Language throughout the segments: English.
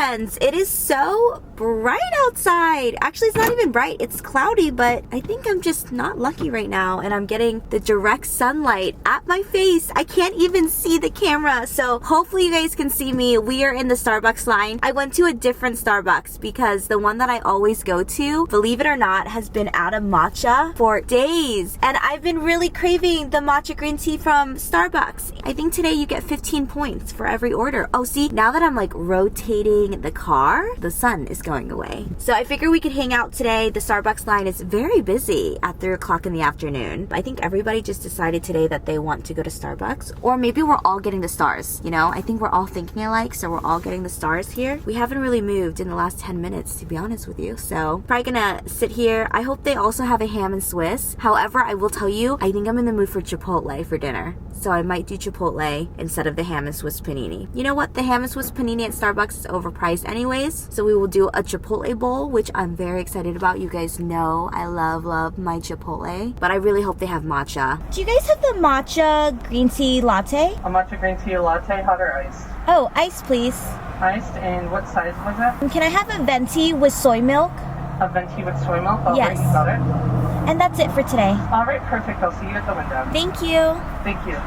friends, it is so bright outside. Actually, it's not even bright, it's cloudy, but I think I'm just not lucky right now, and I'm getting the direct sunlight at my face. I can't even see the camera, so hopefully you guys can see me. We are in the Starbucks line. I went to a different Starbucks because the one that I always go to, believe it or not, has been out of matcha for days, and I've been really craving the matcha green tea from Starbucks. I think today you get 15 points for every order. Oh, see, now that I'm like rotating the car, the sun is going away. So I figure we could hang out today. The Starbucks line is very busy at 3 o'clock in the afternoon. I think everybody just decided today that they want to go to Starbucks, or maybe we're all getting the stars, you know? I think we're all thinking alike, so we're all getting the stars here. We haven't really moved in the last 10 minutes, to be honest with you, so probably gonna sit here. I hope they also have a ham and Swiss. However, I will tell you, I think I'm in the mood for Chipotle for dinner, so I might do Chipotle instead of the ham and Swiss panini. You know what? The ham and Swiss panini at Starbucks is overpriced anyways, so we will do a Chipotle bowl, which I'm very excited about. You guys know I love my Chipotle, but I really hope they have matcha. Do you guys have the matcha green tea latte? A matcha green tea latte, hot or iced? Oh, iced please. Iced, and what size was that? Can I have a venti with soy milk? A venti with soy milk? Yes. Right, got it. And that's it for today. All right, perfect. I'll see you at the window. Thank you. Thank you.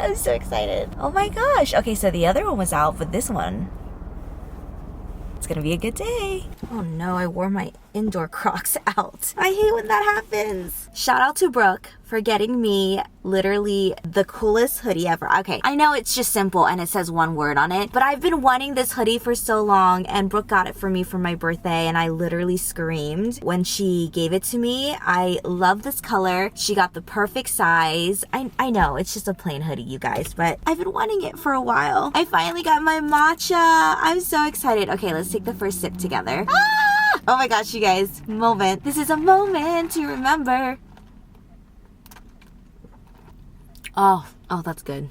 I'm so excited. Oh my gosh. Okay, so the other one was out, but this one, it's gonna be a good day. Oh no, I wore my indoor Crocs out. I hate when that happens. Shout out to Brooke for getting me literally the coolest hoodie ever. Okay, I know it's just simple and it says one word on it, but I've been wanting this hoodie for so long, and Brooke got it for me for my birthday, and I literally screamed when she gave it to me. I love this color. She got the perfect size. I know it's just a plain hoodie, you guys, but I've been wanting it for a while. I finally got my matcha. I'm so excited. Okay, let's take the first sip together. Ah! Oh my gosh, you guys, moment. This is a moment to remember. Oh, that's good.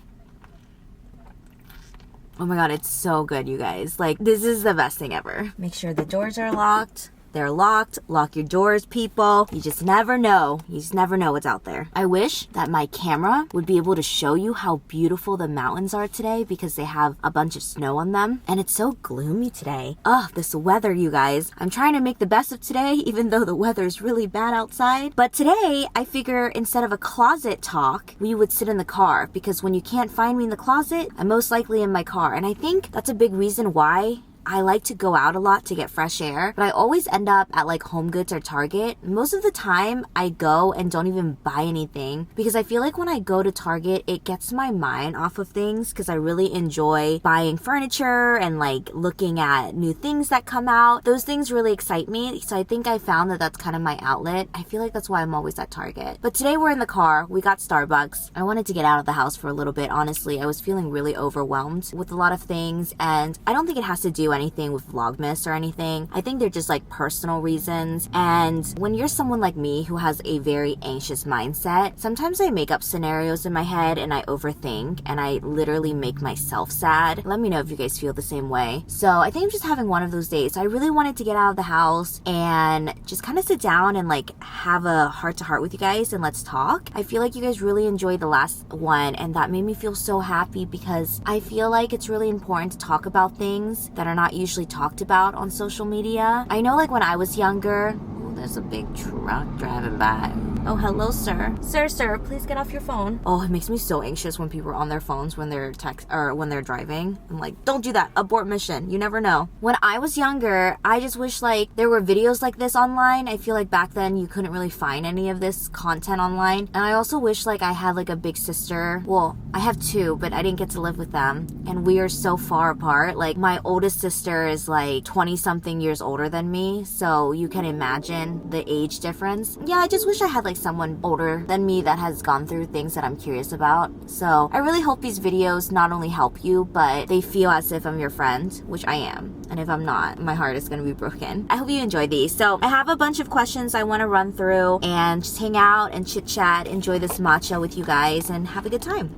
Oh my god, it's so good, you guys. Like, this is the best thing ever. Make sure the doors are locked. They're locked. Lock your doors, people. You just never know. You just never know what's out there. I wish that my camera would be able to show you how beautiful the mountains are today, because they have a bunch of snow on them. And it's so gloomy today. Oh, this weather, you guys. I'm trying to make the best of today, even though the weather is really bad outside. But today, I figure instead of a closet talk, we would sit in the car, because when you can't find me in the closet, I'm most likely in my car. And I think that's a big reason why I like to go out a lot to get fresh air, but I always end up at like Home Goods or Target. Most of the time I go and don't even buy anything, because I feel like when I go to Target, it gets my mind off of things, because I really enjoy buying furniture and like looking at new things that come out. Those things really excite me, so I think I found that that's kind of my outlet. I feel like that's why I'm always at Target. But today we're in the car. We got Starbucks. I wanted to get out of the house for a little bit, honestly. I was feeling really overwhelmed with a lot of things, and I don't think it has to do anything with Vlogmas or anything. I think they're just like personal reasons. And when you're someone like me who has a very anxious mindset, sometimes I make up scenarios in my head and I overthink, and I literally make myself sad. Let me know if you guys feel the same way. So I think I'm just having one of those days. I really wanted to get out of the house and just kind of sit down and like have a heart-to-heart with you guys and let's talk. I feel like you guys really enjoyed the last one, and that made me feel so happy, because I feel like it's really important to talk about things that are not usually talked about on social media. I know, like when I was younger, there's a big truck driving by. Oh, hello, sir. Sir, please get off your phone. Oh, it makes me so anxious when people are on their phones when they're when they're driving. I'm like, don't do that. Abort mission. You never know. When I was younger, I just wish like there were videos like this online. I feel like back then you couldn't really find any of this content online. And I also wish like I had like a big sister. Well, I have two, but I didn't get to live with them. And we are so far apart. Like my oldest sister is like 20 something years older than me. So you can imagine the age difference. Yeah, I just wish I had like someone older than me that has gone through things that I'm curious about. So I really hope these videos not only help you, but they feel as if I'm your friend, which I am. And if I'm not, my heart is gonna be broken. I hope you enjoy these. So I have a bunch of questions I wanna run through and just hang out and chit chat, enjoy this matcha with you guys, and have a good time.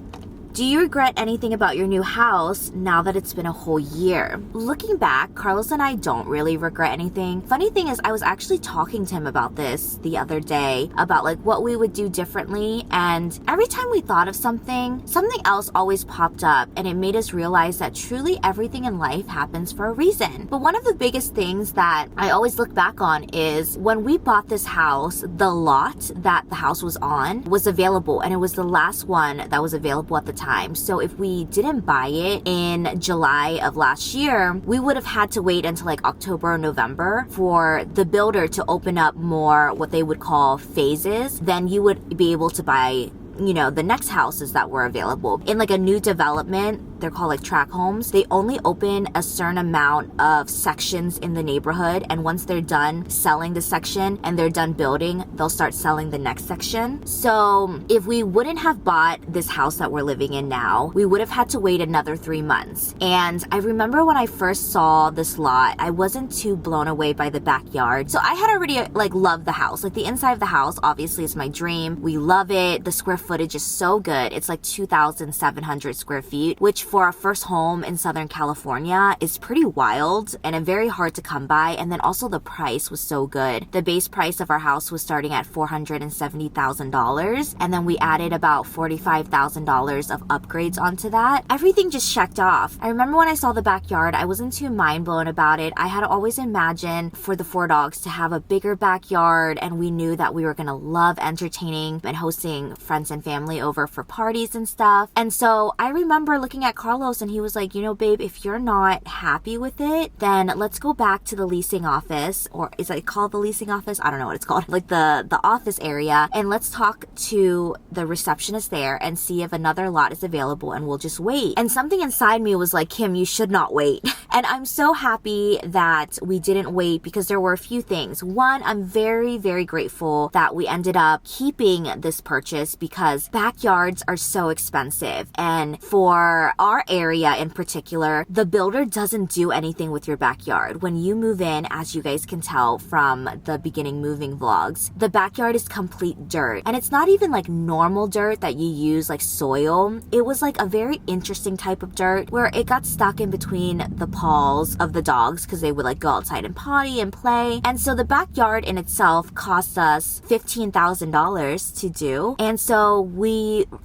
Do you regret anything about your new house now that it's been a whole year? Looking back, Carlos and I don't really regret anything. Funny thing is, I was actually talking to him about this the other day, about like what we would do differently, and every time we thought of something else always popped up, and it made us realize that truly everything in life happens for a reason. But one of the biggest things that I always look back on is when we bought this house, the lot that the house was on was available, and it was the last one that was available at the time. So if we didn't buy it in July of last year, we would have had to wait until like October or November for the builder to open up more what they would call phases. Then you would be able to buy, you know, the next houses that were available. In like a new development, they're called like tract homes, they only open a certain amount of sections in the neighborhood, and once they're done selling the section and they're done building, they'll start selling the next section. So if we wouldn't have bought this house that we're living in now, we would have had to wait another 3 months. And I remember when I first saw this lot, I wasn't too blown away by the backyard. So I had already like loved the house. Like the inside of the house obviously is my dream. We love it. The square footage is so good. It's like 2,700 square feet, which for our first home in Southern California is pretty wild and very hard to come by. And then also the price was so good. The base price of our house was starting at $470,000, and then we added about $45,000 of upgrades onto that. Everything just checked off. I remember when I saw the backyard, I wasn't too mind blown about it. I had always imagined for the 4 dogs to have a bigger backyard, and we knew that we were gonna love entertaining and hosting friends and family over for parties and stuff. And so I remember looking at Carlos, and he was like, you know, babe, if you're not happy with it, then let's go back to the leasing office, or is it called the leasing office? I don't know what it's called, like the office area, and let's talk to the receptionist there and see if another lot is available, and we'll just wait. And something inside me was like, Kim, you should not wait. And I'm so happy that we didn't wait, because there were a few things. One, I'm very, very grateful that we ended up keeping this purchase, because backyards are so expensive. And for our area in particular, the builder doesn't do anything with your backyard. When you move in, as you guys can tell from the beginning moving vlogs, the backyard is complete dirt. And it's not even like normal dirt that you use like soil. It was like a very interesting type of dirt where it got stuck in between the paws of the dogs, because they would like go outside and potty and play. And so the backyard in itself cost us $15,000 to do. And so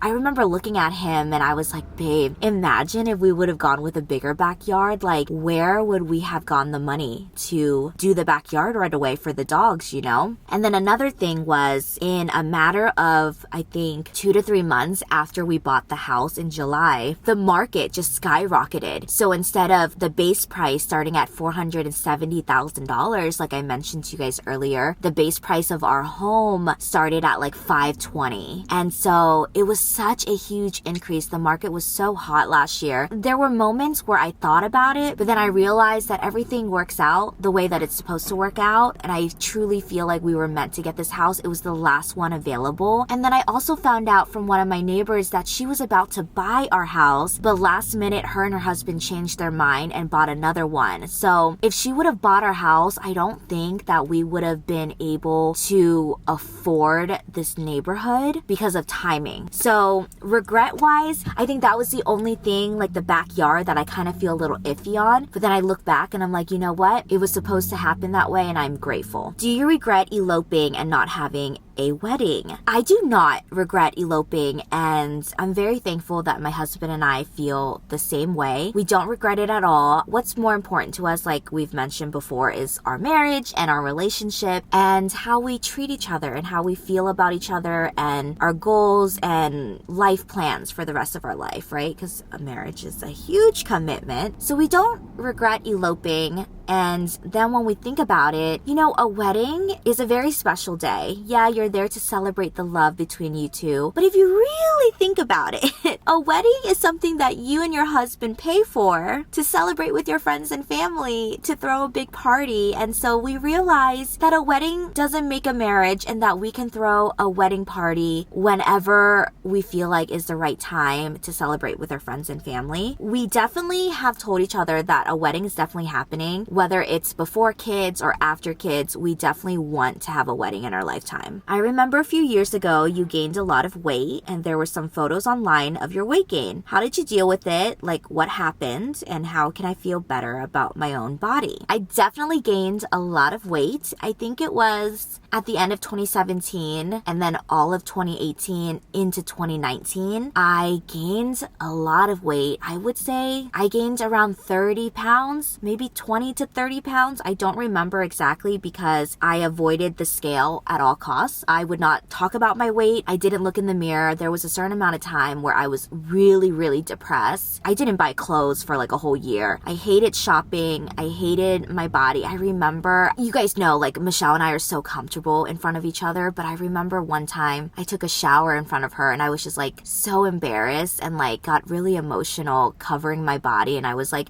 I remember looking at him and I was like, babe, imagine if we would have gone with a bigger backyard. Like, where would we have gotten the money to do the backyard right away for the dogs, you know? And then another thing was, in a matter of, I think, 2 to 3 months after we bought the house in July, the market just skyrocketed. So instead of the base price starting at $470,000, like I mentioned to you guys earlier, the base price of our home started at like $520,000. And so it was such a huge increase. The market was so hot last year. There were moments where I thought about it, but then I realized that everything works out the way that it's supposed to work out. And I truly feel like we were meant to get this house. It was the last one available. And then I also found out from one of my neighbors that she was about to buy our house, but last minute her and her husband changed their mind and bought another one. So if she would have bought our house, I don't think that we would have been able to afford this neighborhood because of timing. So regret wise, I think that was the only thing, like the backyard, that I kind of feel a little iffy on. But then I look back and I'm like, you know what? It was supposed to happen that way, and I'm grateful. Do you regret eloping and not having a wedding? I do not regret eloping, and I'm very thankful that my husband and I feel the same way. We don't regret it at all. What's more important to us, like we've mentioned before, is our marriage and our relationship and how we treat each other and how we feel about each other and our goals and life plans for the rest of our life, right? Because a marriage is a huge commitment. So we don't regret eloping. And then when we think about it, you know, a wedding is a very special day. Yeah, you're there to celebrate the love between you two. But if you really think about it, a wedding is something that you and your husband pay for to celebrate with your friends and family, to throw a big party. And so we realize that a wedding doesn't make a marriage, and that we can throw a wedding party whenever we feel like is the right time to celebrate with our friends and family. We definitely have told each other that a wedding is definitely happening. Whether it's before kids or after kids, we definitely want to have a wedding in our lifetime. I I remember a few years ago you gained a lot of weight and there were some photos online of your weight gain. How did you deal with it? Like, what happened and how can I feel better about my own body? I definitely gained a lot of weight. I think it was at the end of 2017 and then all of 2018 into 2019. I gained a lot of weight. I would say I gained around 30 pounds, maybe 20 to 30 pounds. I don't remember exactly because I avoided the scale at all costs. I would not talk about my weight. I didn't look in the mirror. There was a certain amount of time where I was really, really depressed. I didn't buy clothes for like a whole year. I hated shopping. I hated my body. I remember, you guys know, like Michelle and I are so comfortable in front of each other, but I remember one time I took a shower in front of her and I was just like so embarrassed and like got really emotional covering my body. And I was like,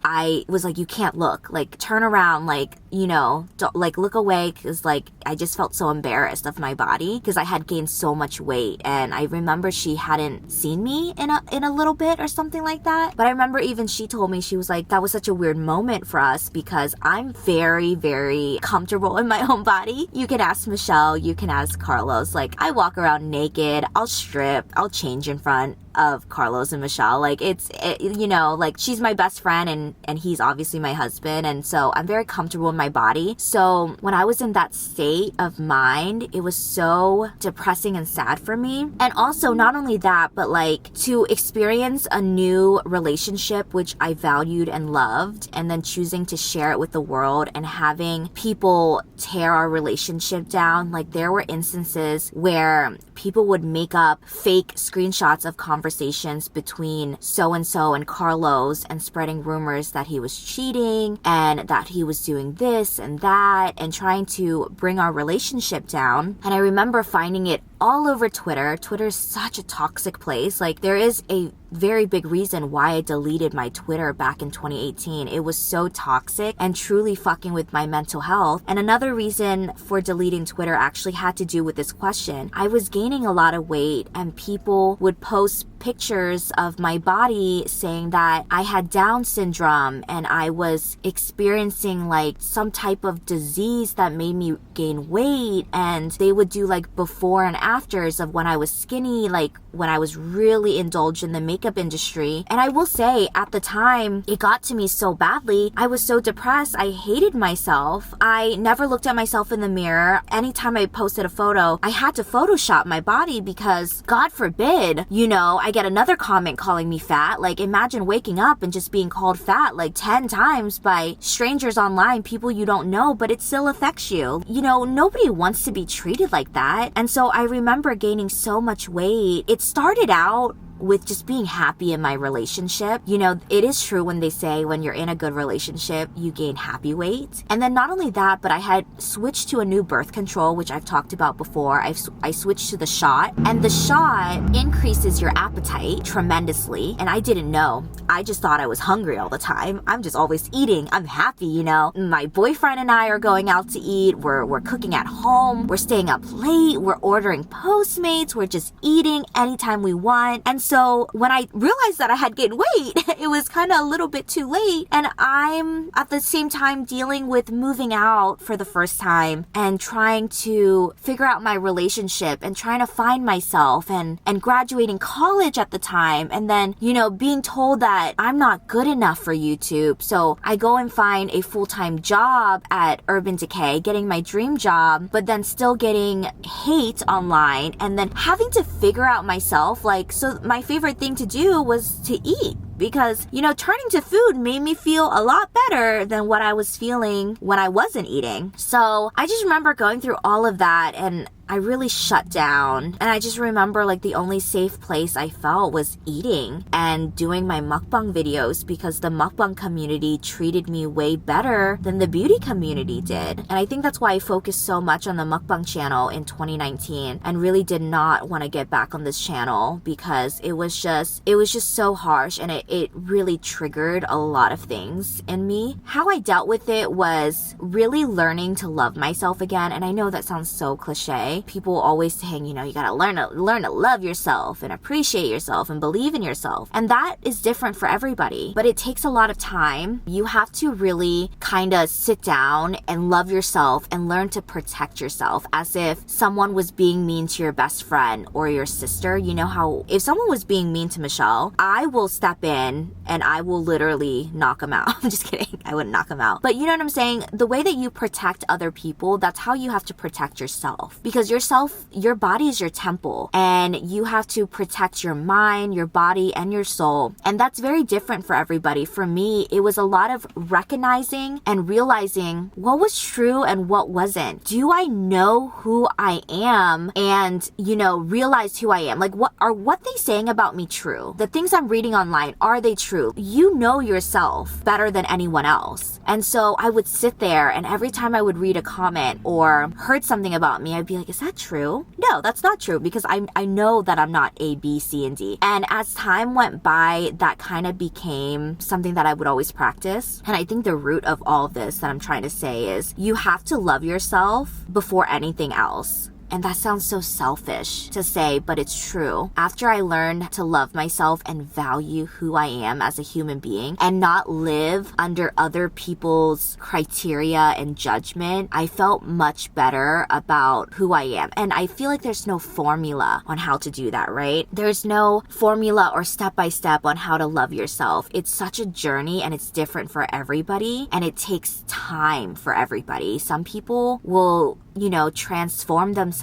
you can't look, like turn around, like, you know, don't, like look away, because like I just felt so embarrassed of my body because I had gained so much weight. And I remember she hadn't seen me in a little bit or something like that. But I remember even she told me, she was like, that was such a weird moment for us because I'm very, very comfortable in my own body. You can ask Michelle, you can ask Carlos. Like, I walk around naked, I'll strip, I'll change in front of Carlos and Michelle. Like you know, like she's my best friend and he's obviously my husband, and so I'm very comfortable in my body. So when I was in that state of mind, it was so depressing and sad for me. And also not only that, but like to experience a new relationship which I valued and loved, and then choosing to share it with the world and having people tear our relationship down. Like there were instances where people would make up fake screenshots of conversations between so-and-so and Carlos and spreading rumors that he was cheating and that he was doing this and that and trying to bring our relationship down. And I remember finding it all over Twitter. Twitter is such a toxic place. Like there is a very big reason why I deleted my Twitter back in 2018. It was so toxic and truly fucking with my mental health. And another reason for deleting Twitter actually had to do with this question. I was gaining a lot of weight and people would post pictures of my body saying that I had Down syndrome and I was experiencing like some type of disease that made me gain weight, and they would do like before and afters of when I was skinny, like when I was really indulged in the makeup industry. And I will say at the time it got to me so badly. I was so depressed. I hated myself. I never looked at myself in the mirror. Anytime I posted a photo, I had to Photoshop my body because God forbid, you know, I get another comment calling me fat. Like imagine waking up and just being called fat like 10 times by strangers online, people you don't know, but it still affects you. You know, nobody wants to be treated like that. And so I remember gaining so much weight. It started out with just being happy in my relationship. You know, it is true when they say when you're in a good relationship, you gain happy weight. And then not only that, but I had switched to a new birth control, which I've talked about before. I switched to the shot, and the shot increases your appetite tremendously. And I didn't know. I just thought I was hungry all the time. I'm just always eating. I'm happy, you know. My boyfriend and I are going out to eat. We're cooking at home. We're staying up late. We're ordering Postmates. We're just eating anytime we want. And so when I realized that I had gained weight, it was kind of a little bit too late. And I'm at the same time dealing with moving out for the first time and trying to figure out my relationship and trying to find myself and graduating college at the time. And then, you know, being told that I'm not good enough for YouTube. So I go and find a full-time job at Urban Decay, getting my dream job, but then still getting hate online and then having to figure out myself. Like, so my favorite thing to do was to eat, because, you know, turning to food made me feel a lot better than what I was feeling when I wasn't eating. So I just remember going through all of that and I really shut down. And I just remember like the only safe place I felt was eating and doing my mukbang videos, because the mukbang community treated me way better than the beauty community did. And I think that's why I focused so much on the mukbang channel in 2019 and really did not want to get back on this channel, because it was just so harsh and it really triggered a lot of things in me. How I dealt with it was really learning to love myself again. And I know that sounds so cliche, okay? People always saying, you know, you gotta learn to love yourself and appreciate yourself and believe in yourself. And that is different for everybody, but it takes a lot of time. You have to really kind of sit down and love yourself and learn to protect yourself, as if someone was being mean to your best friend or your sister. You know how if someone was being mean to Michelle, I will step in and I will literally knock them out. I'm just kidding. I wouldn't knock them out. But you know what I'm saying? The way that you protect other people, that's how you have to protect yourself. Because your body is your temple, and you have to protect your mind, your body, and your soul. And that's very different for everybody. For me, it was a lot of recognizing and realizing what was true and what wasn't. Do I know who I am and, you know, realize who I am? Like, what they saying about me true? The things I'm reading online, are they true? You know yourself better than anyone else. And so I would sit there, and every time I would read a comment or heard something about me, I'd be like, is that true? No, that's not true, because I know that I'm not A, B, C, and D. And as time went by, that kind of became something that I would always practice. And I think the root of all of this that I'm trying to say is you have to love yourself before anything else. And that sounds so selfish to say, but it's true. After I learned to love myself and value who I am as a human being and not live under other people's criteria and judgment, I felt much better about who I am. And I feel like there's no formula on how to do that, right? There's no formula or step-by-step on how to love yourself. It's such a journey, and it's different for everybody, and it takes time for everybody. Some people will, you know, transform themselves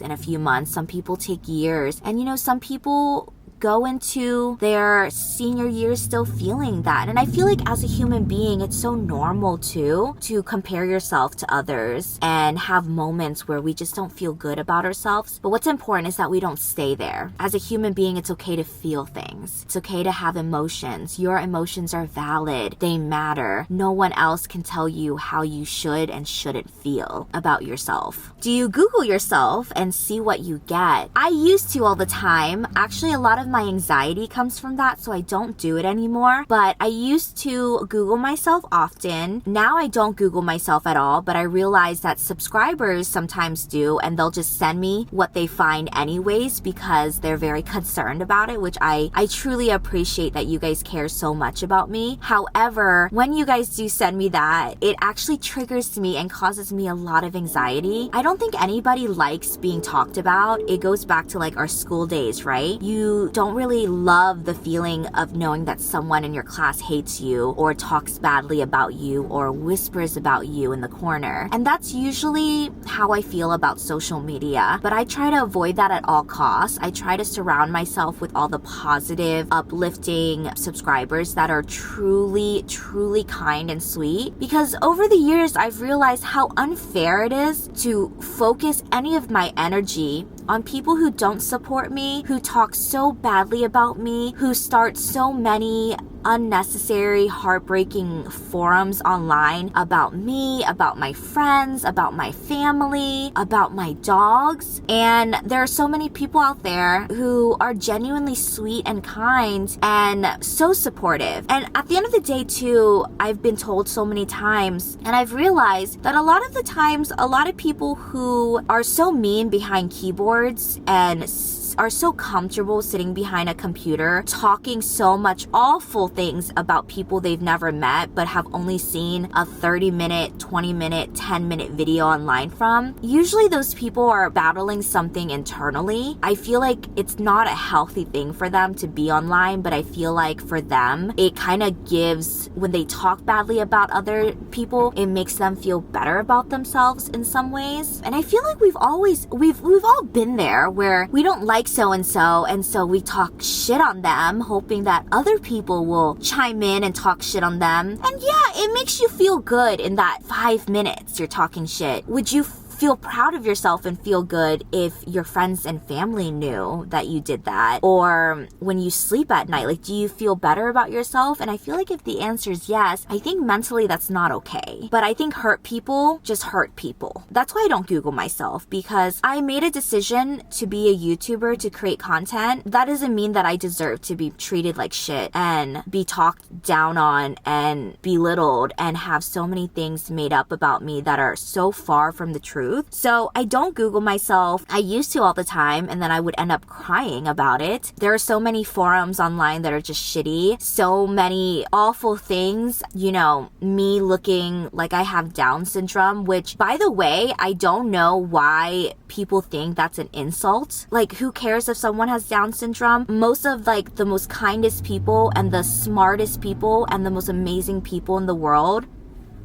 in a few months. Some people take years. And, you know, some people go into their senior years still feeling that. And I feel like as a human being, it's so normal too to compare yourself to others and have moments where we just don't feel good about ourselves. But what's important is that we don't stay there. As a human being, it's okay to feel things. It's okay to have emotions. Your emotions are valid. They matter. No one else can tell you how you should and shouldn't feel about yourself. Do you Google yourself and see what you get? I used to all the time. Actually, a lot of my anxiety comes from that, so I don't do it anymore. But I used to Google myself often. Now I don't Google myself at all, but I realize that subscribers sometimes do, and they'll just send me what they find anyways because they're very concerned about it, which I truly appreciate that you guys care so much about me. However, when you guys do send me that, it actually triggers me and causes me a lot of anxiety. I don't think anybody likes being talked about. It goes back to like our school days, right? You don't really love the feeling of knowing that someone in your class hates you or talks badly about you or whispers about you in the corner. And that's usually how I feel about social media. But I try to avoid that at all costs. I try to surround myself with all the positive, uplifting subscribers that are truly, truly kind and sweet. Because over the years, I've realized how unfair it is to focus any of my energy on people who don't support me, who talk so badly about me, who start so many unnecessary, heartbreaking forums online about me, about my friends, about my family, about my dogs. And there are so many people out there who are genuinely sweet and kind and so supportive. And at the end of the day too, I've been told so many times, and I've realized that a lot of the times, a lot of people who are so mean behind keyboards and are so comfortable sitting behind a computer talking so much awful things about people they've never met but have only seen a 30-minute, 20-minute, 10-minute video online from. Usually those people are battling something internally. I feel like it's not a healthy thing for them to be online, but I feel like for them, it kind of gives, when they talk badly about other people, it makes them feel better about themselves in some ways. And I feel like we've all been there where we don't like so-and-so, and so we talk shit on them, hoping that other people will chime in and talk shit on them. And yeah, it makes you feel good in that 5 minutes you're talking shit. Would you feel proud of yourself and feel good if your friends and family knew that you did that? Or when you sleep at night, like, do you feel better about yourself? And I feel like if the answer is yes, I think mentally that's not okay. But I think hurt people just hurt people. That's why I don't Google myself, because I made a decision to be a YouTuber, to create content. That doesn't mean that I deserve to be treated like shit and be talked down on and belittled and have so many things made up about me that are so far from the truth. truth. So I don't Google myself. I used to all the time, and then I would end up crying about it. There are so many forums online that are just shitty. So many awful things. You know, me looking like I have Down syndrome, which, by the way, I don't know why people think that's an insult. Like, who cares if someone has Down syndrome? Most of like the most kindest people and the smartest people and the most amazing people in the world,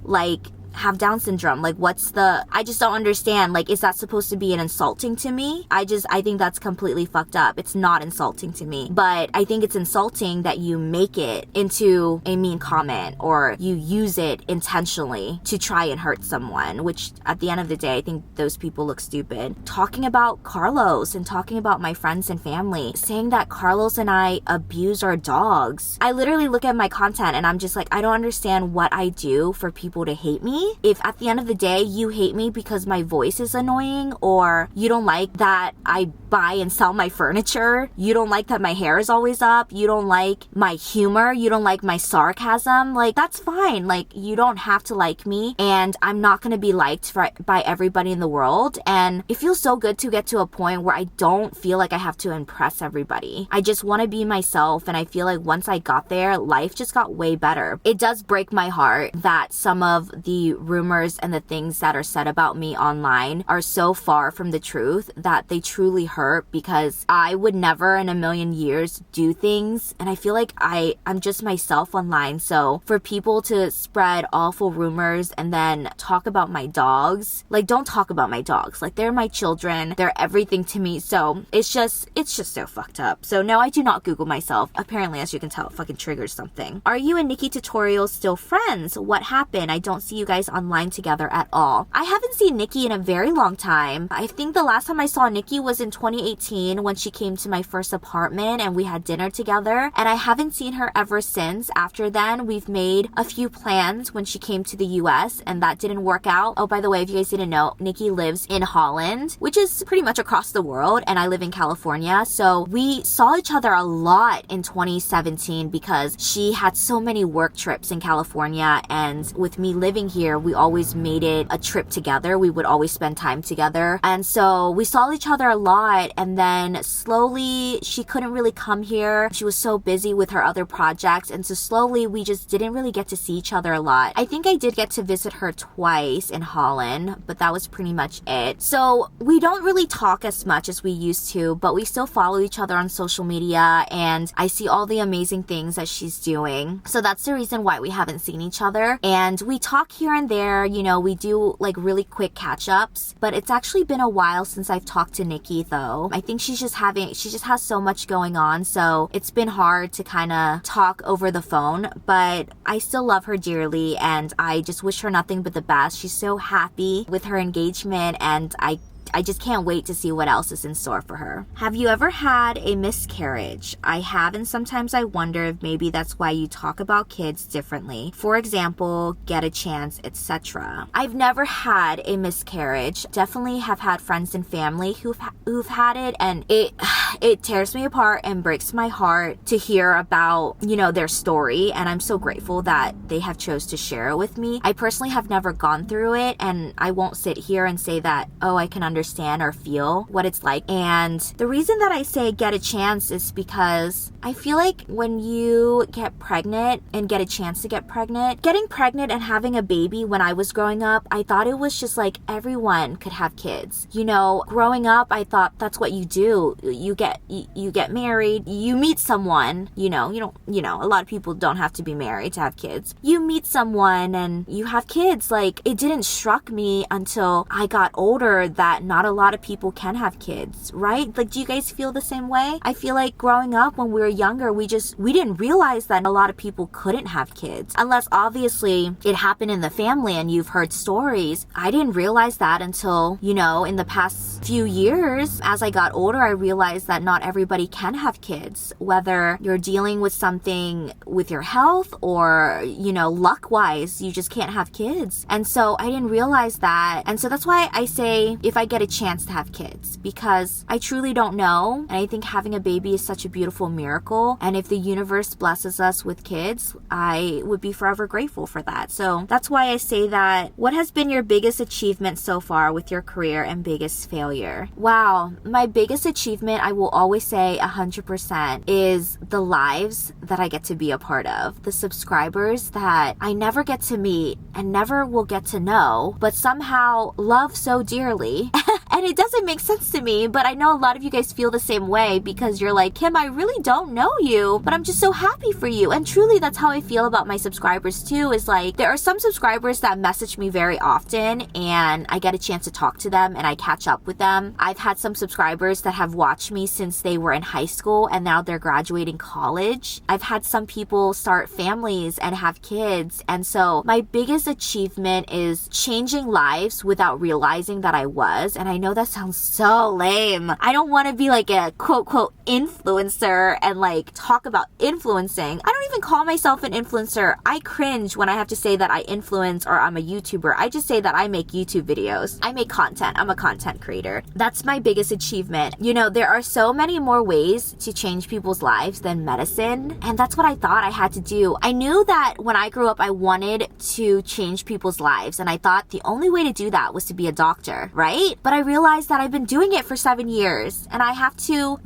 like, have Down syndrome. Like, I just don't understand. Like, is that supposed to be an insulting to me? I think that's completely fucked up. It's not insulting to me. But I think it's insulting that you make it into a mean comment or you use it intentionally to try and hurt someone, which at the end of the day, I think those people look stupid. Talking about Carlos and talking about my friends and family, saying that Carlos and I abuse our dogs. I literally look at my content and I'm just like, I don't understand what I do for people to hate me. If at the end of the day you hate me because my voice is annoying, or you don't like that I buy and sell my furniture, you don't like that my hair is always up, you don't like my humor, you don't like my sarcasm, like, that's fine. Like, you don't have to like me, and I'm not gonna be liked by everybody in the world. And it feels so good to get to a point where I don't feel like I have to impress everybody. I just want to be myself, and I feel like once I got there, life just got way better. It does break my heart that some of the rumors and the things that are said about me online are so far from the truth that they truly hurt, because I would never in a million years do things, and I feel like I'm just myself online. So for people to spread awful rumors and then talk about my dogs, like, don't talk about my dogs. Like, they're my children, they're everything to me. So it's just so fucked up. So no, I do not Google myself. Apparently, as you can tell, it fucking triggers something. Are you and NikkieTutorials still friends? What happened? I don't see you guys online together at all. I haven't seen Nikki in a very long time. I think the last time I saw Nikki was in 2018 when she came to my first apartment and we had dinner together, and I haven't seen her ever since. After then, we've made a few plans when she came to the US, and that didn't work out. Oh, by the way, if you guys didn't know, Nikki lives in Holland, which is pretty much across the world, and I live in California. So we saw each other a lot in 2017 because she had so many work trips in California, and with me living here, we always made it a trip together. We would always spend time together. And so we saw each other a lot, and then slowly she couldn't really come here. She was so busy with her other projects, and so slowly we just didn't really get to see each other a lot. I think I did get to visit her twice in Holland, but that was pretty much it. So we don't really talk as much as we used to, but we still follow each other on social media, and I see all the amazing things that she's doing. So that's the reason why we haven't seen each other. And we talk here and there, you know, we do like really quick catch-ups, but it's actually been a while since I've talked to Nikki though. I think she just has so much going on, so it's been hard to kind of talk over the phone, but I still love her dearly, and I just wish her nothing but the best. She's so happy with her engagement, and I just can't wait to see what else is in store for her. Have you ever had a miscarriage? I have, and sometimes I wonder if maybe that's why you talk about kids differently. For example, get a chance, etc. I've never had a miscarriage. Definitely have had friends and family who've had it, and it tears me apart and breaks my heart to hear about, you know, their story, and I'm so grateful that they have chose to share it with me. I personally have never gone through it, and I won't sit here and say that, oh, I can understand or feel what it's like. And the reason that I say get a chance is because I feel like when you get pregnant and get a chance to get pregnant, getting pregnant and having a baby when I was growing up, I thought it was just like everyone could have kids. You know, growing up, I thought that's what you do. You get married, you meet someone, you know, a lot of people don't have to be married to have kids. You meet someone and you have kids. Like, it didn't struck me until I got older that not a lot of people can have kids, right? Like, do you guys feel the same way? I feel like growing up when we were younger, we didn't realize that a lot of people couldn't have kids, unless obviously it happened in the family and you've heard stories. I didn't realize that until, you know, in the past few years, as I got older, I realized that not everybody can have kids, whether you're dealing with something with your health or, luck-wise, you just can't have kids. And so I didn't realize that. And so that's why I say if I get a chance to have kids, because I truly don't know. And I think having a baby is such a beautiful miracle. And if the universe blesses us with kids, I would be forever grateful for that. So that's why I say that. What has been your biggest achievement so far with your career and biggest failure? Wow, my biggest achievement, I will always say 100%, is the lives that I get to be a part of. The subscribers that I never get to meet and never will get to know, but somehow love so dearly. And it doesn't make sense to me, but I know a lot of you guys feel the same way because you're like, Kim, I really don't know you, but I'm just so happy for you. And truly, that's how I feel about my subscribers too, is like, there are some subscribers that message me very often and I get a chance to talk to them and I catch up with them. I've had some subscribers that have watched me since they were in high school and now they're graduating college. I've had some people start families and have kids. And so my biggest achievement is changing lives without realizing that I was. And I know that sounds so lame. I don't want to be like a quote influencer and like talk about influencing. I don't even call myself an influencer. I cringe when I have to say that I influence or I'm a YouTuber. I just say that I make YouTube videos. I make content. I'm a content creator. That's my biggest achievement. There are so many more ways to change people's lives than medicine. And that's what I thought I had to do. I knew that when I grew up, I wanted to change people's lives. And I thought the only way to do that was to be a doctor, right? But I realized that I've been doing it for 7 years and I have to,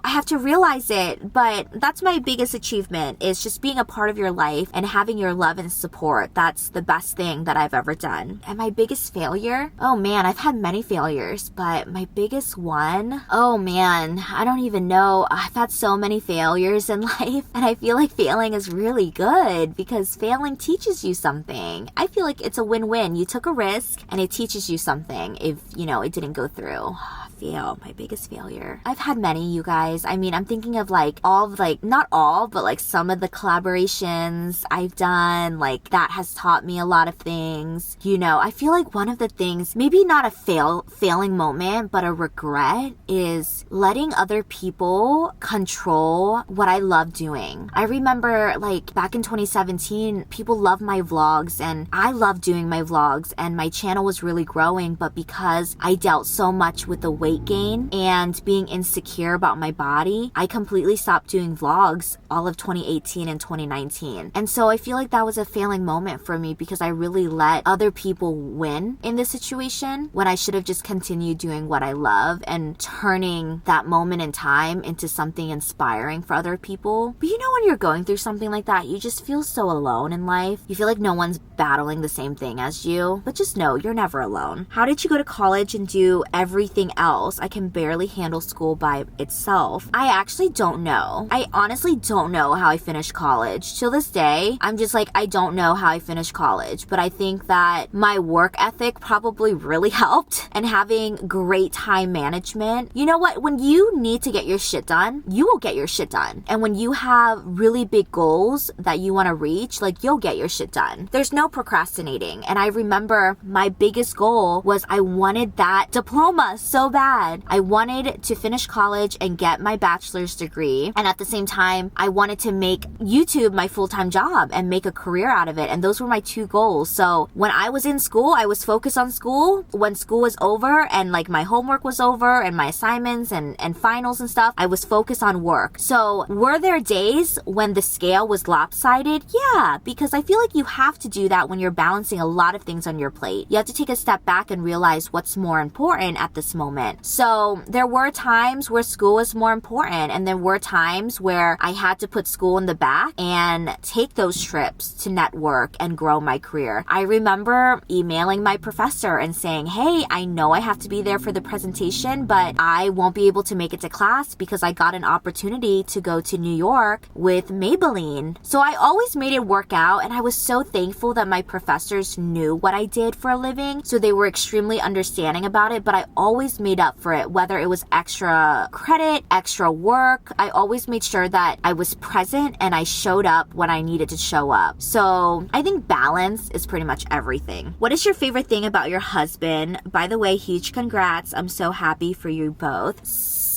I have to realize it. But that's my biggest achievement, is just being a part of your life and having your love and support. That's the best thing that I've ever done. And my biggest failure? Oh man, I've had many failures, but my biggest one, oh man, I don't even know. I've had so many failures in life and I feel like failing is really good because failing teaches you something. I feel like it's a win-win. You took a risk and it teaches you something if, it didn't go through. My biggest failure. I've had many, you guys. I mean, I'm thinking of not all, but some of the collaborations I've done, that has taught me a lot of things. I feel like one of the things, maybe not a failing moment, but a regret, is letting other people control what I love doing. I remember back in 2017, people loved my vlogs and I loved doing my vlogs and my channel was really growing, but because I dealt so much with the weight gain and being insecure about my body, I completely stopped doing vlogs all of 2018 and 2019. And so I feel like that was a failing moment for me because I really let other people win in this situation when I should have just continued doing what I love and turning that moment in time into something inspiring for other people. But when you're going through something like that, you just feel so alone in life. You feel like no one's battling the same thing as you, but just know you're never alone. How did you go to college and do everything else? I can barely handle school by itself. I actually don't know. I honestly don't know how I finished college. Till this day, I'm just I don't know how I finished college, but I think that my work ethic probably really helped and having great time management. You know what? When you need to get your shit done, you will get your shit done. And when you have really big goals that you want to reach, you'll get your shit done. There's no procrastinating. And I remember my biggest goal was I wanted that diploma so bad. I wanted to finish college and get my bachelor's degree. And at the same time, I wanted to make YouTube my full-time job and make a career out of it. And those were my two goals. So when I was in school, I was focused on school. When school was over and my homework was over and my assignments and finals and stuff, I was focused on work. So were there days when the scale was lopsided? Yeah, because I feel like you have to do that when you're balancing a lot of things on your plate. You have to take a step back and realize what's more important at this moment. So there were times where school was more important, and there were times where I had to put school in the back and take those trips to network and grow my career. I remember emailing my professor and saying, hey, I know I have to be there for the presentation, but I won't be able to make it to class because I got an opportunity to go to New York with Maybelline. So I always made it work out, and I was so thankful that my professors knew what I did for a living, so they were extremely understanding about it, but I always made up for it, whether it was extra credit, extra work. I always made sure that I was present and I showed up when I needed to show up. So I think balance is pretty much everything. What is your favorite thing about your husband? By the way, huge congrats. I'm so happy for you both.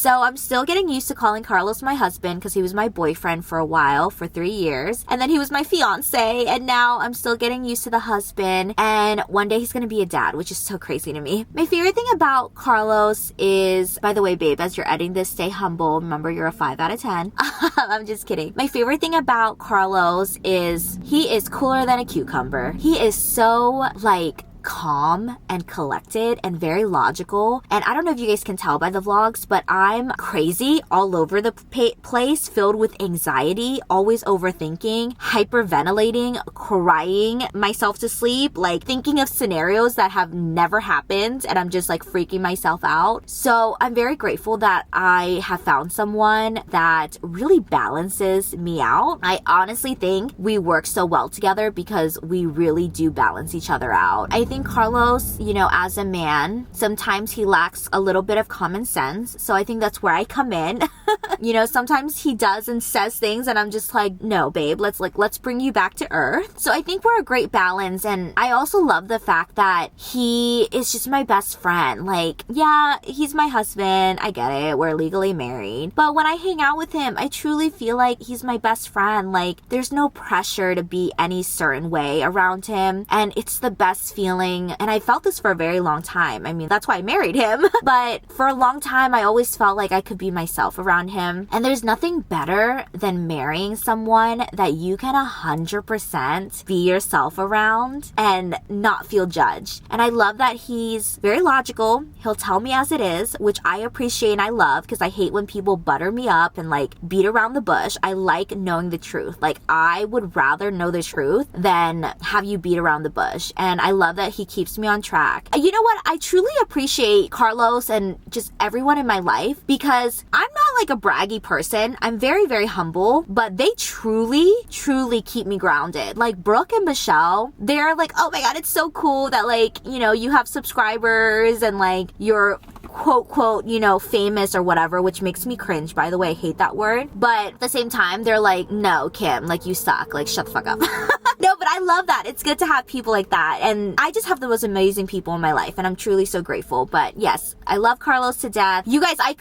So I'm still getting used to calling Carlos my husband because he was my boyfriend for a while, for 3 years. And then he was my fiance. And now I'm still getting used to the husband. And one day he's going to be a dad, which is so crazy to me. My favorite thing about Carlos is, by the way, babe, as you're editing this, stay humble. Remember, you're a 5 out of 10. I'm just kidding. My favorite thing about Carlos is he is cooler than a cucumber. He is so like calm and collected and very logical. And I don't know if you guys can tell by the vlogs, but I'm crazy all over the place, filled with anxiety, always overthinking, hyperventilating, crying myself to sleep, like thinking of scenarios that have never happened, and I'm just like freaking myself out. So I'm very grateful that I have found someone that really balances me out. I honestly think we work so well together because we really do balance each other out. I think Carlos, you know, as a man, sometimes he lacks a little bit of common sense. So I think that's where I come in. You know, sometimes he does and says things and I'm just like, no, babe, let's bring you back to earth. So I think we're a great balance. And I also love the fact that he is just my best friend. Like, yeah, he's my husband. I get it. We're legally married. But when I hang out with him, I truly feel like he's my best friend. Like, there's no pressure to be any certain way around him. And it's the best feeling. And I felt this for a very long time. I mean, that's why I married him. But for a long time, I always felt like I could be myself around him. And there's nothing better than marrying someone that you can 100% be yourself around and not feel judged. And I love that he's very logical. He'll tell me as it is, which I appreciate and I love because I hate when people butter me up and like beat around the bush. I like knowing the truth. Like, I would rather know the truth than have you beat around the bush. And I love that he keeps me on track. You know what? I truly appreciate Carlos and just everyone in my life because I'm not like a braggy person. I'm very, very humble, but they truly, truly keep me grounded. Like Brooke and Michelle, they're like, oh my God, it's so cool that like, you know, you have subscribers and like you're quote, you know, famous or whatever, which makes me cringe, by the way. I hate that word. But at the same time, they're like, no, Kim, like you suck. Like, shut the fuck up. No, but I love that. It's good to have people like that. And I just have the most amazing people in my life. And I'm truly so grateful. But yes, I love Carlos to death. You guys, I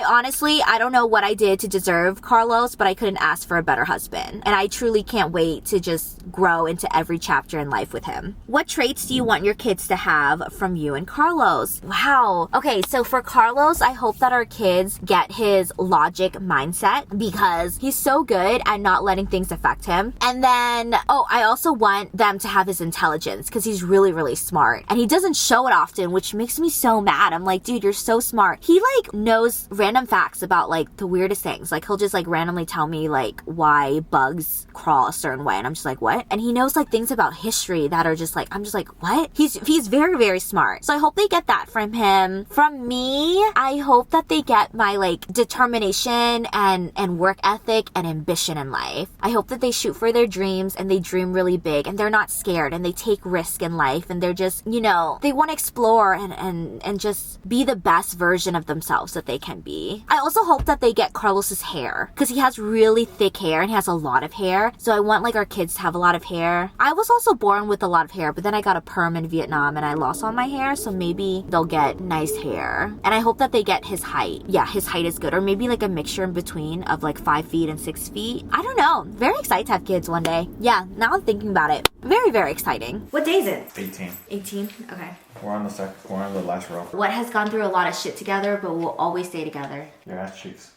honestly, I don't know what I did to deserve Carlos, but I couldn't ask for a better husband. And I truly can't wait to just grow into every chapter in life with him. What traits do you want your kids to have from you and Carlos? Wow. Okay, so for Carlos, I hope that our kids get his logic mindset because he's so good at not letting things affect him. And then, I also want them to have his intelligence because he's really, really smart. And he doesn't show it often, which makes me so mad. I'm like, dude, you're so smart. He like knows random facts about like the weirdest things. Like he'll just like randomly tell me like why bugs crawl a certain way. And I'm just like, what? And he knows like things about history that are just like, I'm just like, what? He's very, very smart. So I hope they get that from him. From me, I hope that they get my like determination and work ethic and ambition in life. I hope that they shoot for their dreams and they dream really big and they're not scared and they take risk in life and they're just, you know, they want to explore and just be the best version of themselves that they can be. I also hope that they get Carlos's hair because he has really thick hair and he has a lot of hair. So I want like our kids to have a lot of hair. I was also born with a lot of hair, but then I got a perm in Vietnam and I lost all my hair. So maybe they'll get nice hair. And I hope that they get his height. Yeah, his height is good. Or maybe like a mixture in between of like 5 feet and 6 feet. I don't know. Very excited to have kids one day. Yeah, now I'm thinking about it. Very, very exciting. What day is it? 18. 18? Okay. We're on the last row. What has gone through a lot of shit together, but we'll always stay together? Your ass cheeks.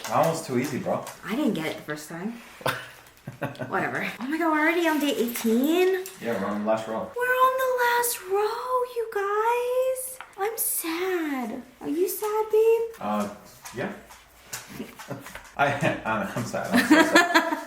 That one's too easy, bro. I didn't get it the first time. Whatever. Oh my God, we're already on day 18? Yeah, we're on the last row. We're on the last row, you guys. I'm sad. Are you sad, babe? Yeah. I'm sad. I'm so sad.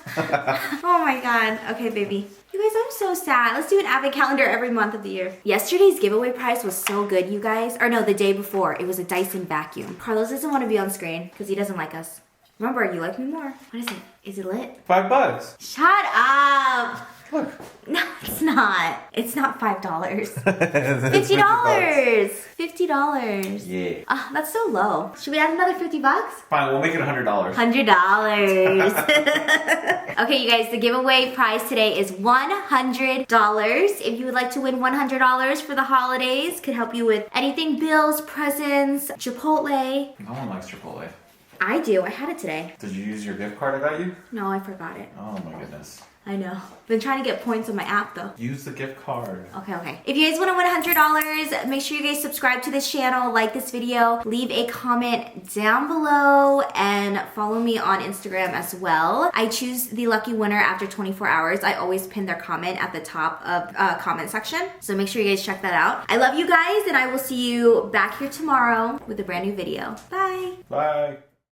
Oh my God. Okay, baby. You guys, I'm so sad. Let's do an advent calendar every month of the year. Yesterday's giveaway prize was so good, you guys. Or no, the day before. It was a Dyson vacuum. Carlos doesn't want to be on screen because he doesn't like us. Remember, you like me more. What is it? Is it lit? $5. Shut up. Look. No, it's not. It's not $5. $50. $50. $50. Yeah. Ah, that's so low. Should we add another $50? Fine, we'll make it $100. $100. Okay, you guys, the giveaway prize today is $100. If you would like to win $100 for the holidays, could help you with anything, bills, presents, Chipotle. No one likes Chipotle. I do. I had it today. Did you use your gift card I got you? No, I forgot it. Oh my goodness. I know. Been trying to get points on my app though. Use the gift card. Okay. If you guys want to win $100, make sure you guys subscribe to this channel, like this video, leave a comment down below, and follow me on Instagram as well. I choose the lucky winner after 24 hours. I always pin their comment at the top of comment section. So make sure you guys check that out. I love you guys, and I will see you back here tomorrow with a brand new video. Bye. Bye.